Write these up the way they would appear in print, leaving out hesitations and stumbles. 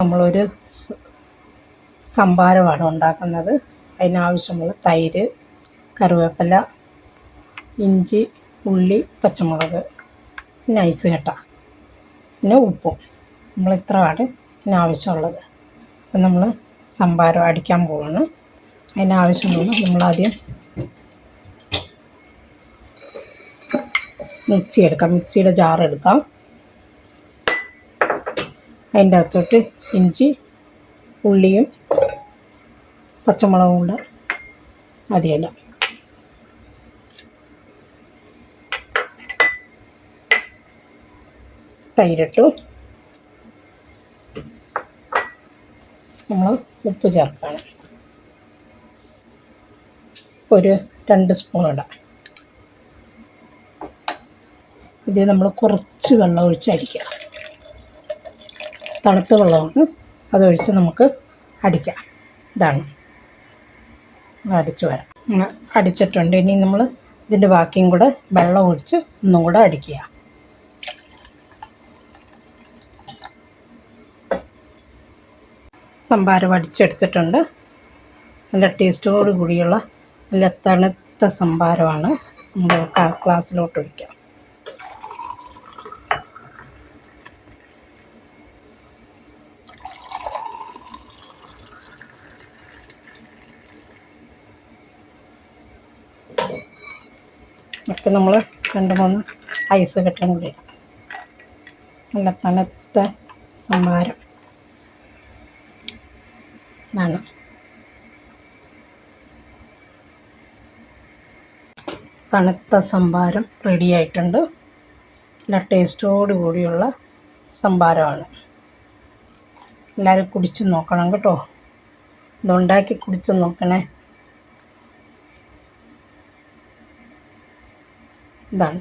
നമ്മളൊരു സംഭാരമാണ് ഉണ്ടാക്കുന്നത്. അതിനാവശ്യമുള്ള തൈര്, കറിവേപ്പില, ഇഞ്ചി, ഉള്ളി, പച്ചമുളക്, പിന്നെ ഐസ് കട്ട, പിന്നെ ഉപ്പും. നമ്മളിത്രയാണ് ഇതിനാവശ്യമുള്ളത്. അപ്പം നമ്മൾ സംഭാരം അടിക്കാൻ പോവാണ്. അതിനാവശ്യമുള്ള നമ്മളാദ്യം മിക്സി എടുക്കാം. മിക്സിയുടെ ജാറെടുക്കാം. അതിൻ്റെ അകത്തോട്ട് ഇഞ്ചി, ഉള്ളിയും പച്ചമുളകും കൂടെ ആദ്യം ഇടാം. തൈരിട്ടു. നമ്മൾ ഉപ്പ് ചേർക്കണം. ഒരു 2 സ്പൂൺ ഇടാം. ഇത് നമ്മൾ കുറച്ച് വെള്ളം ഒഴിച്ച് അടിക്കുക. തണുത്ത വെള്ളമാണ്, അതൊഴിച്ച് നമുക്ക് അടിക്കാം. ഇതാണ് അടിച്ചു വരാം. അടിച്ചിട്ടുണ്ട്. ഇനി നമ്മൾ ഇതിൻ്റെ ബാക്കിയും കൂടെ വെള്ളം ഒഴിച്ച് ഒന്നും കൂടെ അടിക്കുക. സംഭാരം അടിച്ചെടുത്തിട്ടുണ്ട്. നല്ല ടേസ്റ്റോട് കൂടിയുള്ള നല്ല തണുത്ത സംഭാരമാണ്. നമ്മൾ ഗ്ലാസ്സിലോട്ട് ഒഴിക്കാം. ഒക്കെ നമ്മൾ 2-3 ഐസ് കട്ടയും കൂടി ഇടാം. നല്ല തണുത്ത സംഭാരം ആണ്. തണുത്ത സംഭാരം റെഡിയായിട്ടുണ്ട്. നല്ല ടേസ്റ്റോട് കൂടിയുള്ള സംഭാരമാണ്. എല്ലാവരും കുടിച്ച് നോക്കണം കേട്ടോ. ഇതുണ്ടാക്കി കുടിച്ച് നോക്കണേ. ഇതാണ്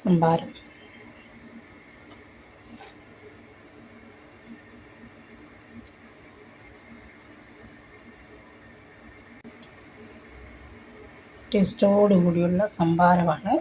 സംഭാരം. ടേസ്റ്റോട് കൂടിയുള്ള സംഭാരമാണ്.